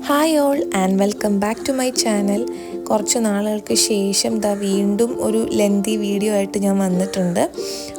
Hi all and welcome back to my channel. കുറച്ച് നാളുകൾക്ക് ശേഷം വീണ്ടും ഒരു ലെന്തി വീഡിയോ ആയിട്ട് ഞാൻ വന്നിട്ടുണ്ട്.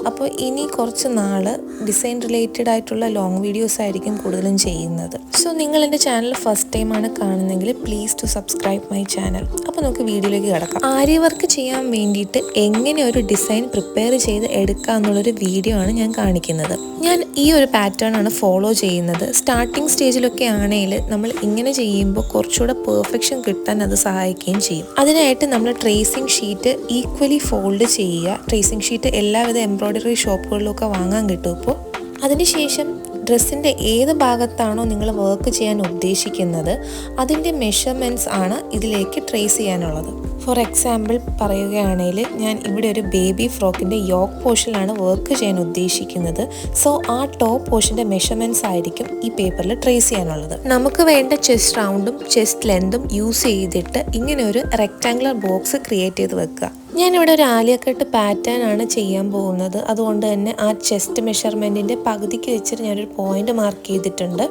അപ്പോൾ ഇനി കുറച്ച് നാൾ ഡിസൈൻ റിലേറ്റഡ് ആയിട്ടുള്ള ലോങ് വീഡിയോസ് ആയിരിക്കും കൂടുതലും ചെയ്യുന്നത്. സോ നിങ്ങൾ എൻ്റെ ചാനൽ ഫസ്റ്റ് ടൈമാണ് കാണുന്നതെങ്കിൽ please to subscribe my channel. അപ്പോൾ നമുക്ക് വീഡിയോയിലേക്ക് കിടക്കാം. ആരി വർക്ക് ചെയ്യാൻ വേണ്ടിയിട്ട് എങ്ങനെ ഒരു ഡിസൈൻ പ്രിപ്പയർ ചെയ്ത് എടുക്കുക എന്നുള്ളൊരു വീഡിയോ ആണ് ഞാൻ കാണിക്കുന്നത്. ഞാൻ ഈ ഒരു പാറ്റേൺ ആണ് ഫോളോ ചെയ്യുന്നത്. സ്റ്റാർട്ടിങ് സ്റ്റേജിലൊക്കെ ആണെങ്കിൽ നമ്മൾ ഇങ്ങനെ ചെയ്യുമ്പോൾ കുറച്ചുകൂടെ പെർഫെക്ഷൻ കിട്ടാൻ അത് സഹായിക്കുകയും ചെയ്യും. അതിനായിട്ട് നമ്മൾ ട്രേസിങ് ഷീറ്റ് ഈക്വലി ഫോൾഡ് ചെയ്യുക. ട്രേസിങ് ഷീറ്റ് എല്ലാവിധ എംബ്രോയ്ഡറി ഷോപ്പുകളിലൊക്കെ വാങ്ങാൻ കിട്ടും. ഇപ്പോൾ അതിനുശേഷം ഡ്രസ്സിൻ്റെ ഏത് ഭാഗത്താണോ നിങ്ങൾ വർക്ക് ചെയ്യാൻ ഉദ്ദേശിക്കുന്നത് അതിൻ്റെ മെഷർമെൻറ്റ്സ് ആണ് ഇതിലേക്ക് ട്രേസ് ചെയ്യാനുള്ളത്. ഫോർ എക്സാമ്പിൾ പറയുകയാണെങ്കിൽ ഞാൻ ഇവിടെ ഒരു ബേബി ഫ്രോക്കിൻ്റെ യോക്ക് പോർഷനിലാണ് വർക്ക് ചെയ്യാൻ ഉദ്ദേശിക്കുന്നത്. സോ ആ ടോപ്പ് പോർഷൻ്റെ മെഷർമെൻറ്റ്സ് ആയിരിക്കും ഈ പേപ്പറിൽ ട്രേസ് ചെയ്യാനുള്ളത്. നമുക്ക് വേണ്ട ചെസ്റ്റ് റൗണ്ടും ചെസ്റ്റ് ലെന്തും യൂസ് ചെയ്തിട്ട് ഇങ്ങനെ ഒരു റെക്റ്റാങ്കുലർ ബോക്സ് ക്രിയേറ്റ് ചെയ്ത് വെക്കുക. ഞാനിവിടെ ഒരു ആലിയക്കട്ട് പാറ്റേൺ ആണ് ചെയ്യാൻ പോകുന്നത്. അതുകൊണ്ട് തന്നെ ആ ചെസ്റ്റ് മെഷർമെൻറ്റിൻ്റെ പകുതിക്ക് വെച്ചിട്ട് ഞാനൊരു പോയിന്റ് മാർക്ക് ചെയ്തിട്ടുണ്ട്.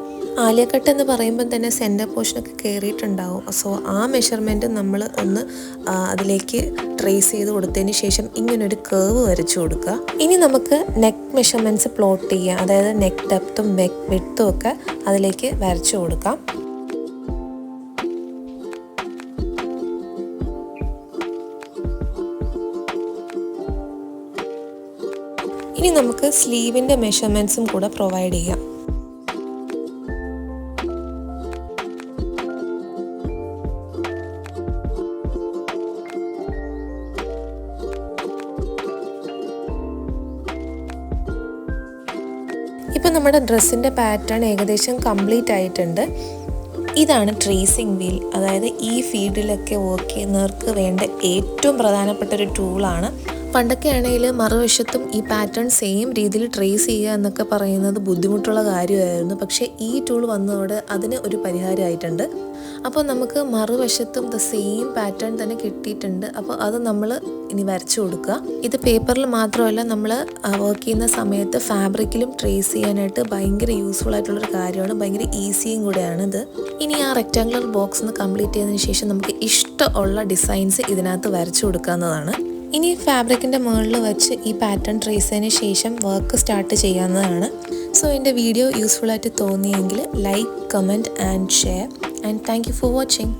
ആലിയക്കട്ട് എന്ന് പറയുമ്പോൾ തന്നെ സെൻറ്റർ പോർഷനൊക്കെ കയറിയിട്ടുണ്ടാവും. സോ ആ മെഷർമെൻറ്റ് നമ്മൾ ഒന്ന് അതിലേക്ക് ട്രേസ് ചെയ്ത് കൊടുത്തതിന് ശേഷം ഇങ്ങനൊരു കേർവ് വരച്ചു കൊടുക്കുക. ഇനി നമുക്ക് നെക്ക് മെഷർമെൻറ്റ്സ് പ്ലോട്ട് ചെയ്യാം. അതായത് നെക്ക് ഡെപ്തും നെക്ക് വിഡ്ത്തും ഒക്കെ അതിലേക്ക് വരച്ചു കൊടുക്കാം. ഇനി നമുക്ക് സ്ലീവിൻ്റെ മെഷർമെൻറ്റ്സും കൂടെ പ്രൊവൈഡ് ചെയ്യാം. ഇപ്പം നമ്മുടെ ഡ്രസ്സിൻ്റെ പാറ്റേൺ ഏകദേശം കംപ്ലീറ്റ് ആയിട്ടുണ്ട്. ഇതാണ് ട്രേസിങ് വീൽ. അതായത് ഈ ഫീൽഡിലൊക്കെ വർക്ക് ചെയ്യുന്നവർക്ക് വേണ്ട ഏറ്റവും പ്രധാനപ്പെട്ട ഒരു ടൂളാണ്. പണ്ടൊക്കെ ആണെങ്കിൽ മറുവശത്തും ഈ പാറ്റേൺ സെയിം രീതിയിൽ ട്രേസ് ചെയ്യുക എന്നൊക്കെ പറയുന്നത് ബുദ്ധിമുട്ടുള്ള കാര്യമായിരുന്നു. പക്ഷേ ഈ ടൂൾ വന്നതോടെ അതിന് ഒരു പരിഹാരമായിട്ടുണ്ട്. അപ്പോൾ നമുക്ക് മറുവശത്തും ദ സെയിം പാറ്റേൺ തന്നെ കിട്ടിയിട്ടുണ്ട്. അപ്പോൾ അത് നമ്മൾ ഇനി വരച്ചു കൊടുക്കുക. ഇത് പേപ്പറിൽ മാത്രമല്ല, നമ്മൾ വർക്ക് ചെയ്യുന്ന സമയത്ത് ഫാബ്രിക്കിലും ട്രേസ് ചെയ്യാനായിട്ട് ഭയങ്കര യൂസ്ഫുൾ ആയിട്ടുള്ളൊരു കാര്യമാണ്. ഭയങ്കര ഈസിയും കൂടെയാണ് ഇത്. ഇനി ആ റെക്റ്റാങ്കുലർ ബോക്സ് ഒന്ന് കംപ്ലീറ്റ് ചെയ്തതിന് ശേഷം നമുക്ക് ഇഷ്ടമുള്ള ഡിസൈൻസ് ഇതിനകത്ത് വരച്ചു കൊടുക്കാവുന്നതാണ്. ഇനി ഫാബ്രിക്കിൻ്റെ മുകളിൽ വെച്ച് ഈ പാറ്റേൺ ട്രേസ് ചെയ്തതിന് ശേഷം വർക്ക് സ്റ്റാർട്ട് ചെയ്യാവുന്നതാണ്. സോ എൻ്റെ വീഡിയോ യൂസ്ഫുൾ ആയിട്ട് തോന്നിയെങ്കിൽ like, comment and share. And thank you for watching.